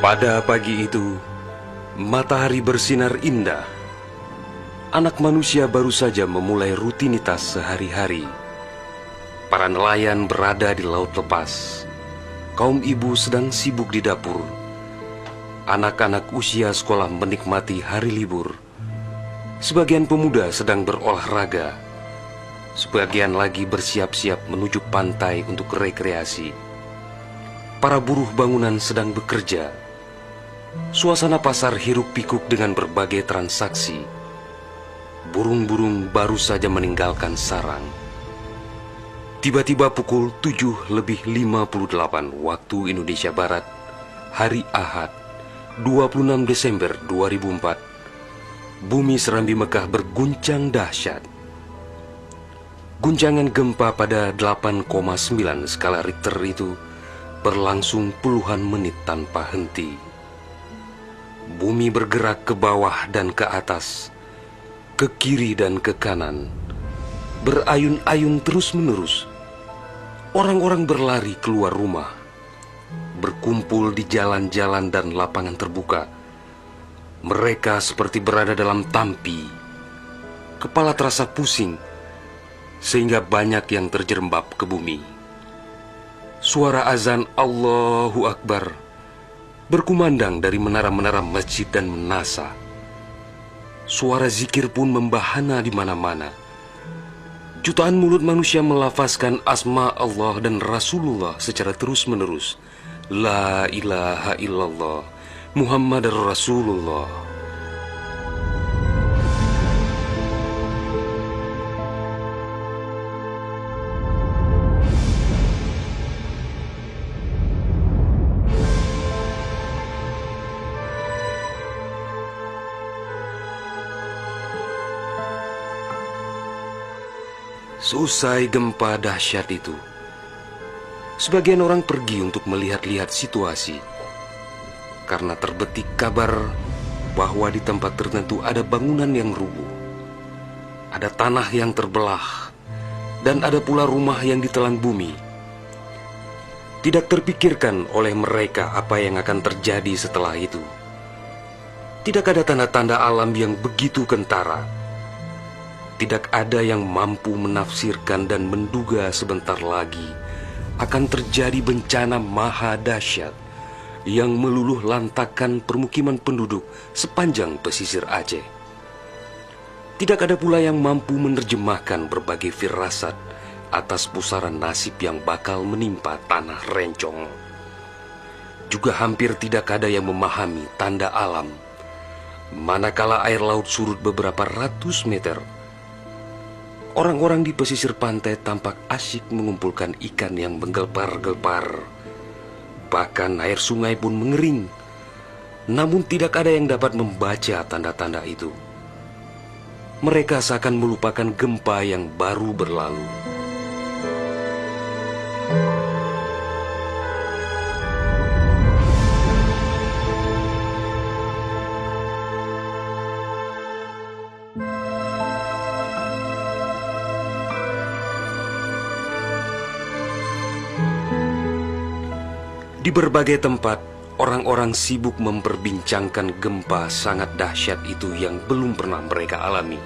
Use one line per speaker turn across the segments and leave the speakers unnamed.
Pada pagi itu, matahari bersinar indah. Anak manusia baru saja memulai rutinitas sehari-hari. Para nelayan berada di laut lepas. Kaum ibu sedang sibuk di dapur. Anak-anak usia sekolah menikmati hari libur. Sebagian pemuda sedang berolahraga. Sebagian lagi bersiap-siap menuju pantai untuk rekreasi. Para buruh bangunan sedang bekerja. Suasana pasar hiruk-pikuk dengan berbagai transaksi. Burung-burung baru saja meninggalkan sarang. Tiba-tiba pukul 7:58 waktu Indonesia Barat, hari Ahad, 26 Desember 2004, bumi Serambi Mekah berguncang dahsyat. Guncangan gempa pada 8,9 skala Richter itu berlangsung puluhan menit tanpa henti. Bumi bergerak ke bawah dan ke atas, ke kiri dan ke kanan, berayun-ayun terus-menerus. Orang-orang berlari keluar rumah, berkumpul di jalan-jalan dan lapangan terbuka. Mereka seperti berada dalam tampi. Kepala terasa pusing, sehingga banyak yang terjerembab ke bumi. Suara azan Allahu Akbar berkumandang dari menara-menara masjid dan menasa. Suara zikir pun membahana di mana-mana. Jutaan mulut manusia melafazkan asma Allah dan Rasulullah secara terus-menerus. La ilaha illallah, Muhammadar Rasulullah. Seusai gempa dahsyat itu, sebagian orang pergi untuk melihat-lihat situasi. Karena terbetik kabar bahwa di tempat tertentu ada bangunan yang rubuh, ada tanah yang terbelah, dan ada pula rumah yang ditelan bumi. Tidak terpikirkan oleh mereka apa yang akan terjadi setelah itu. Tidak ada tanda-tanda alam yang begitu kentara. Tidak ada yang mampu menafsirkan dan menduga sebentar lagi akan terjadi bencana maha dahsyat yang meluluh lantakkan permukiman penduduk sepanjang pesisir Aceh. Tidak ada pula yang mampu menerjemahkan berbagai firasat atas pusaran nasib yang bakal menimpa tanah rencong. Juga hampir tidak ada yang memahami tanda alam, manakala air laut surut beberapa ratus meter. Orang-orang di pesisir pantai tampak asyik mengumpulkan ikan yang menggelpar-gelpar. Bahkan air sungai pun mengering. Namun tidak ada yang dapat membaca tanda-tanda itu. Mereka seakan melupakan gempa yang baru berlalu. Di berbagai tempat, orang-orang sibuk memperbincangkan gempa sangat dahsyat itu yang belum pernah mereka alami.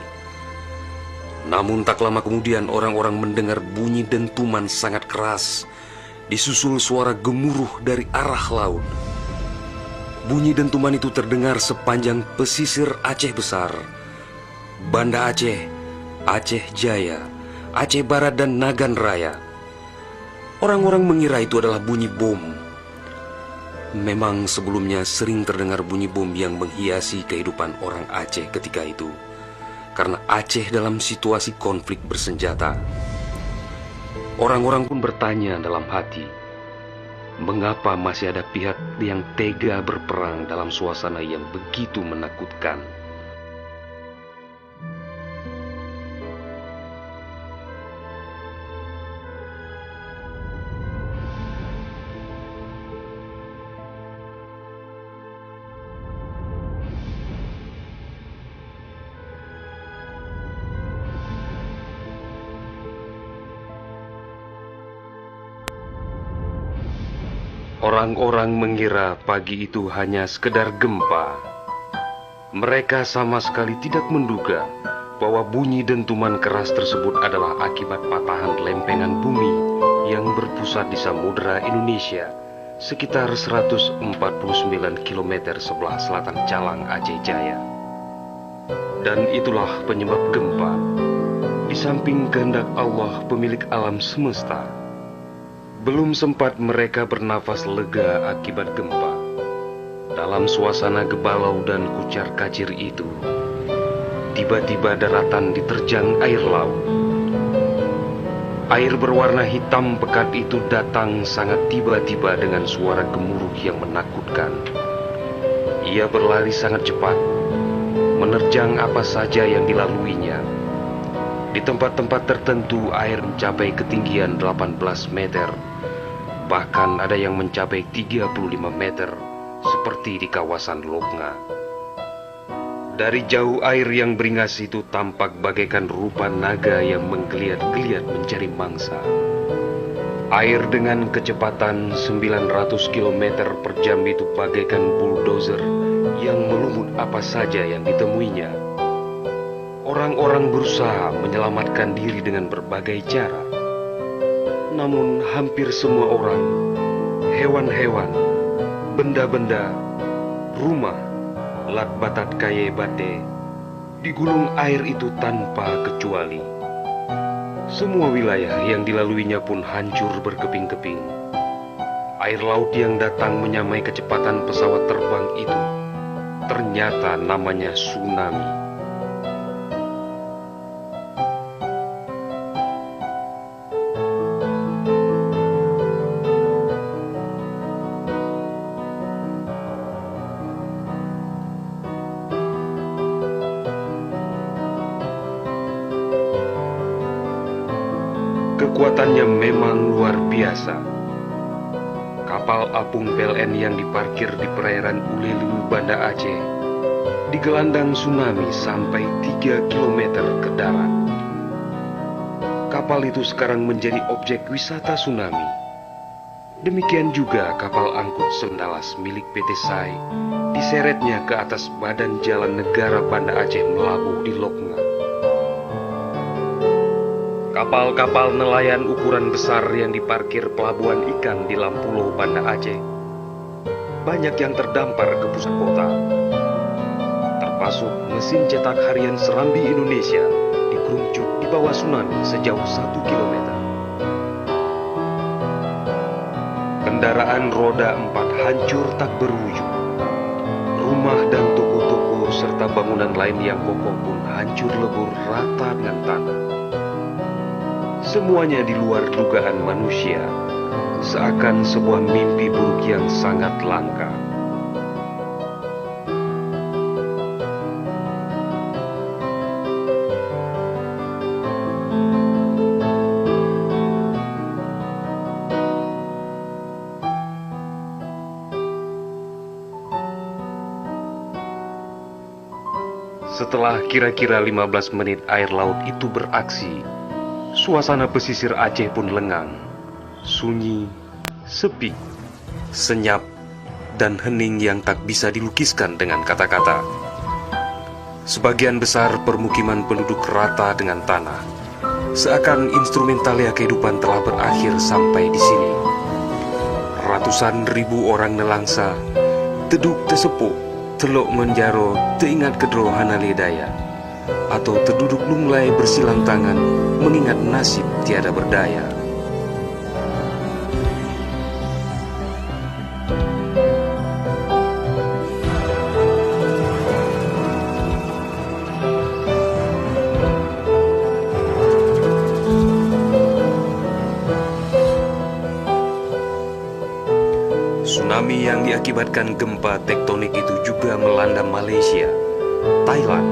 Namun tak lama kemudian orang-orang mendengar bunyi dentuman sangat keras, disusul suara gemuruh dari arah laut. Bunyi dentuman itu terdengar sepanjang pesisir Aceh Besar, Banda Aceh, Aceh Jaya, Aceh Barat dan Nagan Raya. Orang-orang mengira itu adalah bunyi bom. Memang sebelumnya sering terdengar bunyi bom yang menghiasi kehidupan orang Aceh ketika itu, karena Aceh dalam situasi konflik bersenjata. Orang-orang pun bertanya dalam hati, mengapa masih ada pihak yang tega berperang dalam suasana yang begitu menakutkan? Orang-orang mengira pagi itu hanya sekedar gempa. Mereka sama sekali tidak menduga bahwa bunyi dentuman keras tersebut adalah akibat patahan lempengan bumi yang berpusat di Samudra Indonesia, sekitar 149 km sebelah selatan Calang, Aceh Jaya. Dan itulah penyebab gempa. Di samping kehendak Allah pemilik alam semesta, belum sempat mereka bernafas lega akibat gempa. Dalam suasana gebalau dan kucar-kacir itu, tiba-tiba daratan diterjang air laut. Air berwarna hitam pekat itu datang sangat tiba-tiba dengan suara gemuruh yang menakutkan. Ia berlari sangat cepat, menerjang apa saja yang dilaluinya. Di tempat-tempat tertentu air mencapai ketinggian 18 meter, bahkan ada yang mencapai 35 meter, seperti di kawasan Loknga. Dari jauh air yang beringas itu tampak bagaikan rupa naga yang menggeliat-geliat mencari mangsa. Air dengan kecepatan 900 km per jam itu bagaikan bulldozer yang melumut apa saja yang ditemuinya. Orang-orang berusaha menyelamatkan diri dengan berbagai cara. Namun hampir semua orang, hewan-hewan, benda-benda, rumah, lat batat kaye bate, digulung air itu tanpa kecuali. Semua wilayah yang dilaluinya pun hancur berkeping-keping. Air laut yang datang menyamai kecepatan pesawat terbang itu, ternyata namanya tsunami. Kekuatannya memang luar biasa. Kapal apung PLN yang diparkir di perairan Ulelu, Banda Aceh, digelandang tsunami sampai 3 km ke darat. Kapal itu sekarang menjadi objek wisata tsunami. Demikian juga kapal angkut Sendalas milik PT SAI diseretnya ke atas badan jalan negara Banda Aceh melabuh di Loknga. Kapal-kapal nelayan ukuran besar yang diparkir pelabuhan ikan di Lampulo, Banda Aceh, banyak yang terdampar ke pusat kota. Termasuk mesin cetak harian Serambi Indonesia dikeruncut di bawah tsunami sejauh 1 km. Kendaraan roda 4 hancur tak berwujud. Rumah dan toko-toko serta bangunan lain yang kokoh pun hancur lebur rata dengan tanah. Semuanya di luar dugaan manusia, seakan sebuah mimpi buruk yang sangat langka. Setelah kira-kira 15 menit air laut itu beraksi, suasana pesisir Aceh pun lengang, sunyi, sepi, senyap, dan hening yang tak bisa dilukiskan dengan kata-kata. Sebagian besar permukiman penduduk rata dengan tanah, seakan instrumentalia kehidupan telah berakhir sampai di sini. Ratusan ribu orang nelangsa, teduk tesepuk, telok menjaro, teingat kedro hanaledaya, atau terduduk lunglai bersilang tangan, mengingat nasib tiada berdaya. Tsunami yang diakibatkan gempa tektonik itu juga melanda Malaysia, Thailand,